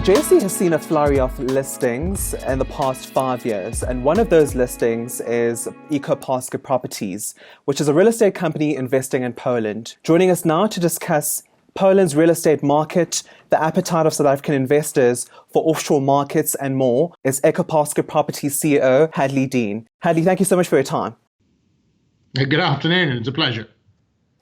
JSE has seen a flurry of listings in the past 5 years, and one of those listings is Echo Polska Properties, which is a real estate company investing in Poland. Joining us now to discuss Poland's real estate market, the appetite of South African investors for offshore markets and more is Echo Polska Properties CEO Hadley Dean. Hadley, thank you so much for your time. Good afternoon, it's a pleasure.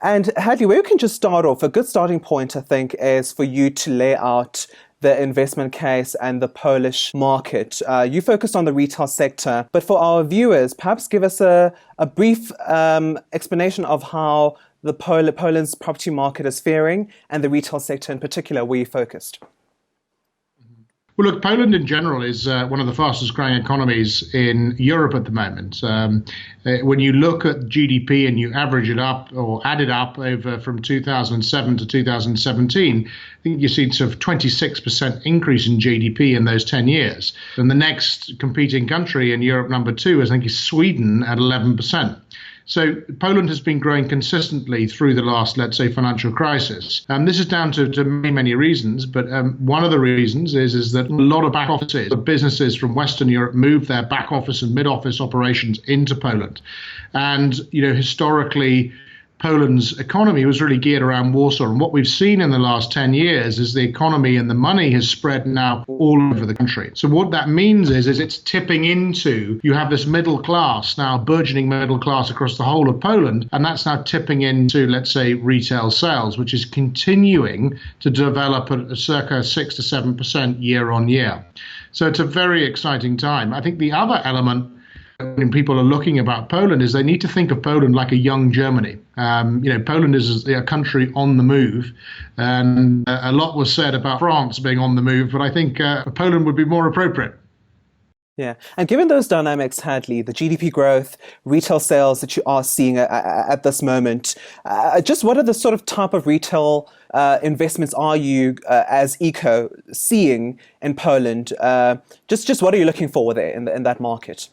And Hadley, where we can just start off, a good starting point, I think, is for you to lay out the investment case and the Polish market. You focused on the retail sector, but for our viewers, perhaps give us a brief explanation of how the Poland's property market is faring and the retail sector in particular, where you focused. Well, look, Poland in general is one of the fastest growing economies in Europe at the moment. When you look at GDP and you average it up or add it up over from 2007 to 2017, I think you've seen sort of 26% increase in GDP in those 10 years. And the next competing country in Europe, number two, I think is Sweden at 11%. So Poland has been growing consistently through the last, let's say, financial crisis. This is down to many, many reasons, but one of the reasons is that a lot of back offices, businesses from Western Europe moved their back office and mid-office operations into Poland. And, historically, Poland's economy was really geared around Warsaw. And what we've seen in the last 10 years is the economy and the money has spread now all over the country. So what that means is it's tipping into, you have this middle class now, burgeoning middle class across the whole of Poland. And that's now tipping into, let's say, retail sales, which is continuing to develop at a circa 6 to 7% year on year. So it's a very exciting time. I think the other element when people are looking about Poland is they need to think of Poland like a young Germany. Poland is a country on the move, and a lot was said about France being on the move, but I think Poland would be more appropriate. Yeah, and given those dynamics, Hadley, the GDP growth, retail sales that you are seeing at this moment, just what are the sort of type of retail investments are you as Eco seeing in Poland? Just what are you looking for there in that market?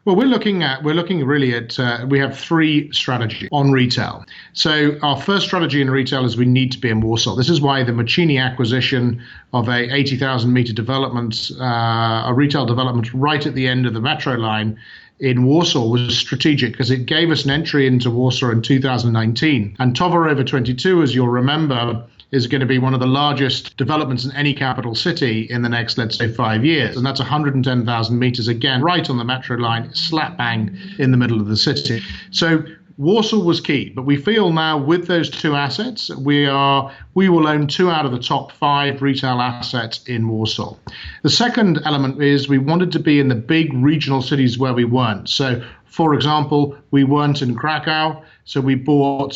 Well, we're looking really at, we have three strategies on retail. So our first strategy in retail is we need to be in Warsaw. This is why the Machini acquisition of a 80,000 meter development, a retail development right at the end of the metro line in Warsaw was strategic because it gave us an entry into Warsaw in 2019. And Towarowa 22, as you'll remember, is going to be one of the largest developments in any capital city in the next, let's say, 5 years. And that's 110,000 meters, again, right on the metro line, slap bang in the middle of the city. So Warsaw was key, but we feel now with those two assets, we will own 2 out of the top 5 retail assets in Warsaw. The second element is we wanted to be in the big regional cities where we weren't. So, for example, we weren't in Krakow, so we bought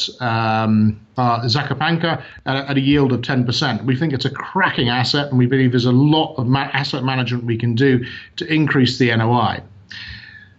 Zakopanka at a yield of 10%. We think it's a cracking asset, and we believe there's a lot of asset management we can do to increase the NOI.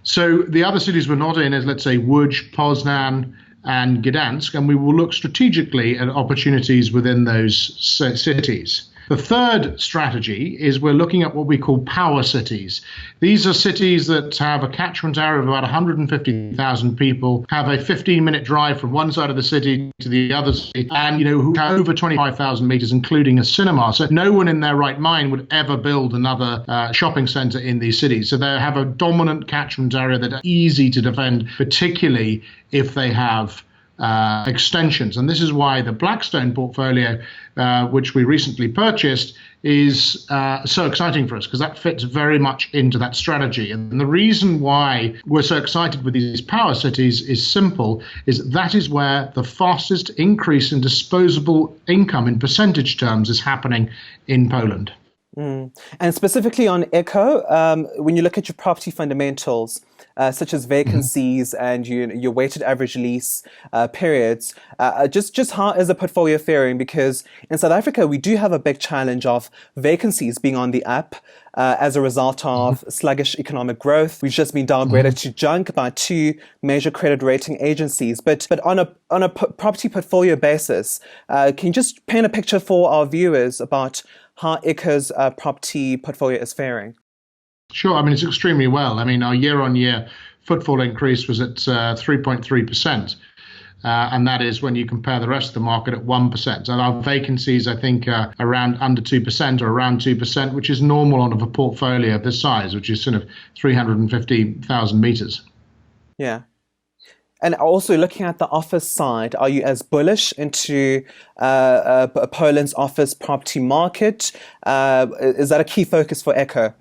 So the other cities we're not in is, let's say, Łódź, Poznan, and Gdansk, and we will look strategically at opportunities within those cities. The third strategy is we're looking at what we call power cities. These are cities that have a catchment area of about 150,000 people, have a 15-minute drive from one side of the city to the other city, and who have over 25,000 meters, including a cinema. So no one in their right mind would ever build another shopping center in these cities. So they have a dominant catchment area that are easy to defend, particularly if they have extensions. And this is why the Blackstone portfolio, which we recently purchased, is so exciting for us, because that fits very much into that strategy. And the reason why we're so excited with these power cities is simple, is that is where the fastest increase in disposable income in percentage terms is happening in Poland. And specifically on Echo, when you look at your property fundamentals, such as vacancies and your weighted average lease periods, just how is the portfolio faring? Because in South Africa, we do have a big challenge of vacancies being on the up as a result of sluggish economic growth. We've just been downgraded to junk by 2 major credit rating agencies. But on a property portfolio basis, can you just paint a picture for our viewers about how Echo's property portfolio is faring? Sure. I mean, it's extremely well. I mean, our year-on-year footfall increase was at 3.3%. and that is when you compare the rest of the market at 1%. And our vacancies, I think, are around under 2% or around 2%, which is normal on a portfolio of this size, which is sort of 350,000 meters. Yeah. And also looking at the office side, are you as bullish into Poland's office property market? Is that a key focus for Echo?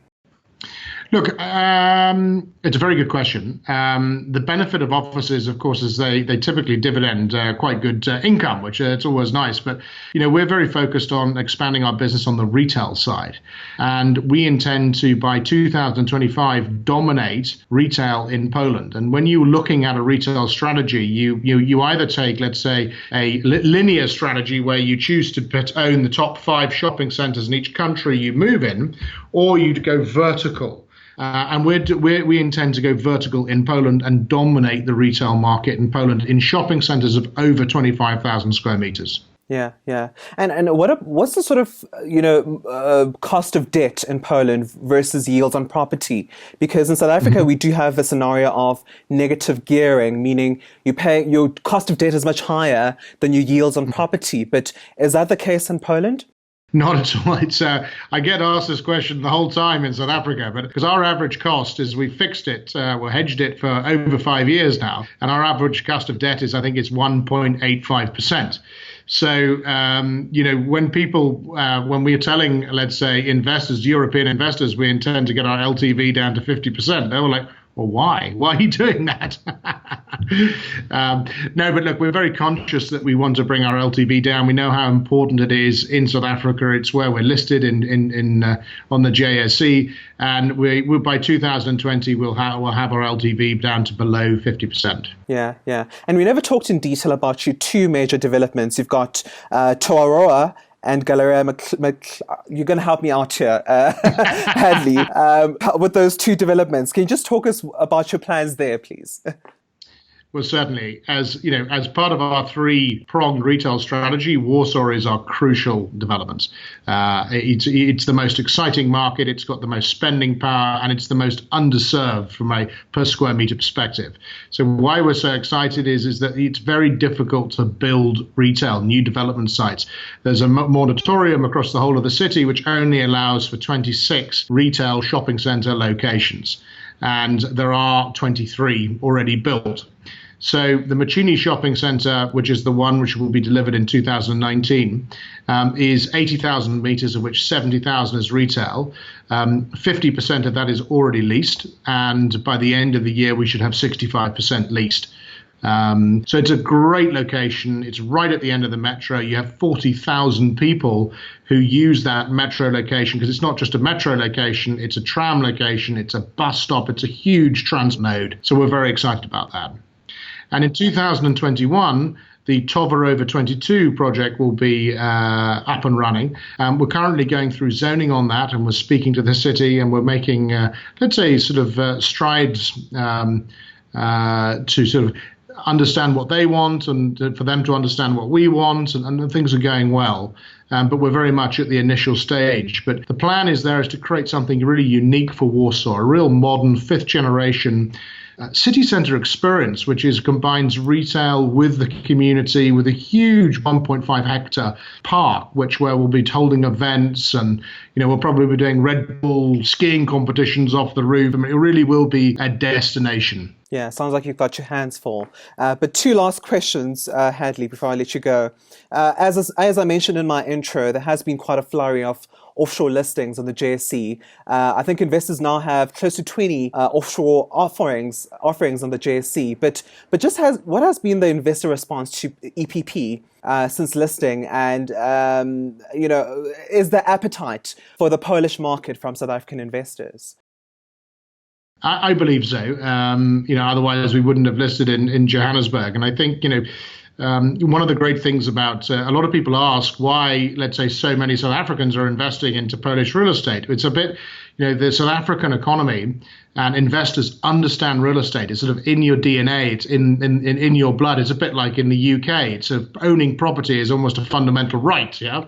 Look, it's a very good question. The benefit of offices, of course, is they typically dividend quite good income, which it's always nice. But, we're very focused on expanding our business on the retail side. And we intend to, by 2025, dominate retail in Poland. And when you're looking at a retail strategy, you either take, let's say, a linear strategy where you choose to own the top 5 shopping centers in each country you move in, or you go vertical. And we intend to go vertical in Poland and dominate the retail market in Poland in shopping centers of over 25,000 square meters. Yeah, yeah. And what's the sort of, cost of debt in Poland versus yields on property? Because in South Africa, we do have a scenario of negative gearing, meaning your cost of debt is much higher than your yields on property. But is that the case in Poland? Not at all. It's I get asked this question the whole time in South Africa, but because our average cost is we fixed it, we hedged it for over 5 years now, and our average cost of debt is, I think it's 1.85%. So, when we're telling, let's say, investors, European investors, we intend to get our LTV down to 50%, they were like, well, why? Why are you doing that? No, but look, we're very conscious that we want to bring our LTV down. We know how important it is in South Africa. It's where we're listed on the JSE, and we by 2020 we'll have our LTV down to below 50%. Yeah, yeah. And we never talked in detail about your 2 major developments. You've got Toaroa and Galeria you're going to help me out here, Hadley, with those 2 developments. Can you just talk us about your plans there, please? Well, certainly, as part of our 3-pronged retail strategy, Warsaw is our crucial development. It's the most exciting market. It's got the most spending power, and it's the most underserved from a per square meter perspective. So why we're so excited is that it's very difficult to build retail, new development sites. There's a moratorium across the whole of the city, which only allows for 26 retail shopping center locations. And there are 23 already built. So the Macini Shopping Centre, which is the one which will be delivered in 2019, is 80,000 metres, of which 70,000 is retail. 50% of that is already leased, and by the end of the year, we should have 65% leased. So it's a great location. It's right at the end of the metro. You have 40,000 people who use that metro location, because it's not just a metro location, it's a tram location, it's a bus stop, it's a huge trans node. So we're very excited about that. And in 2021, the Towarowa 22 project will be up and running. We're currently going through zoning on that, and we're speaking to the city, and we're making, let's say, sort of strides to sort of understand what they want, and for them to understand what we want, and things are going well. But we're very much at the initial stage. But the plan is to create something really unique for Warsaw, a real modern 5th generation city centre experience, which combines retail with the community, with a huge 1.5 hectare park, where we'll be holding events, and we'll probably be doing Red Bull skiing competitions off the roof. I mean, it really will be a destination. Yeah, sounds like you've got your hands full. But 2 last questions, Hadley, before I let you go. As I mentioned in my intro, there has been quite a flurry of offshore listings on the JSE. I think investors now have close to 20 offshore offerings on the JSE. But what has been the investor response to EPP since listing? And is there appetite for the Polish market from South African investors? I believe so. Otherwise we wouldn't have listed in Johannesburg. And I think, one of the great things about a lot of people ask why, let's say, so many South Africans are investing into Polish real estate. It's a bit, the South African economy and investors understand real estate. It's sort of in your DNA. It's in your blood. It's a bit like in the UK. It's owning property is almost a fundamental right. Yeah.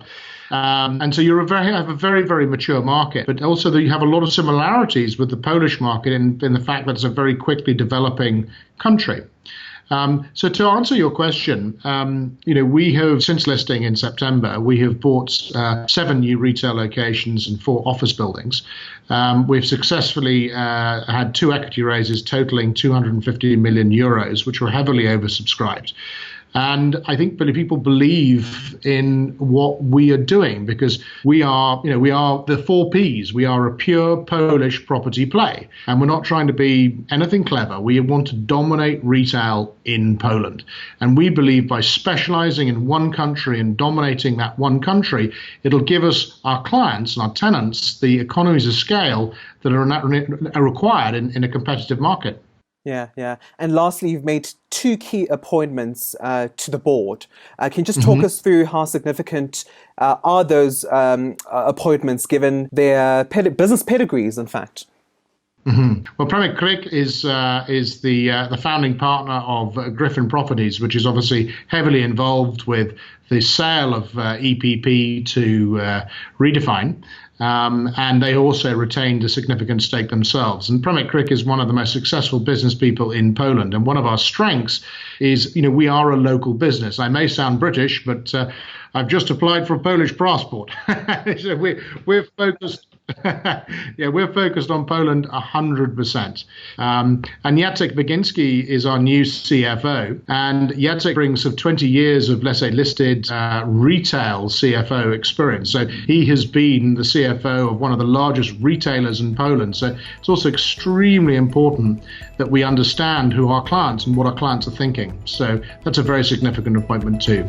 And so you have a very, very mature market, but also that you have a lot of similarities with the Polish market in the fact that it's a very quickly developing country. So to answer your question, we have, since listing in September, we have bought 7 new retail locations and 4 office buildings. We've successfully had 2 equity raises totaling 250 million euros, which were heavily oversubscribed. And I think people believe in what we are doing, because we are the 4 Ps. We are a pure Polish property play, and we're not trying to be anything clever. We want to dominate retail in Poland. And we believe by specializing in one country and dominating that one country, it'll give us, our clients and our tenants, the economies of scale that are required in a competitive market. Yeah. And lastly, you've made 2 key appointments to the board. Can you just talk us through how significant are those appointments given their business pedigrees, in fact? Well, Premek Kryk is the founding partner of Griffin Properties, which is obviously heavily involved with the sale of EPP to Redefine. And they also retained a significant stake themselves. And Premek Kryk is one of the most successful business people in Poland. And one of our strengths is, we are a local business. I may sound British, but I've just applied for a Polish passport. So we're focused. We're focused on Poland 100%. And Jacek Baginski is our new CFO. And Jacek brings 20 years of, let's say, listed retail CFO experience. So he has been the CFO of one of the largest retailers in Poland. So it's also extremely important that we understand who our clients and what our clients are thinking. So that's a very significant appointment too.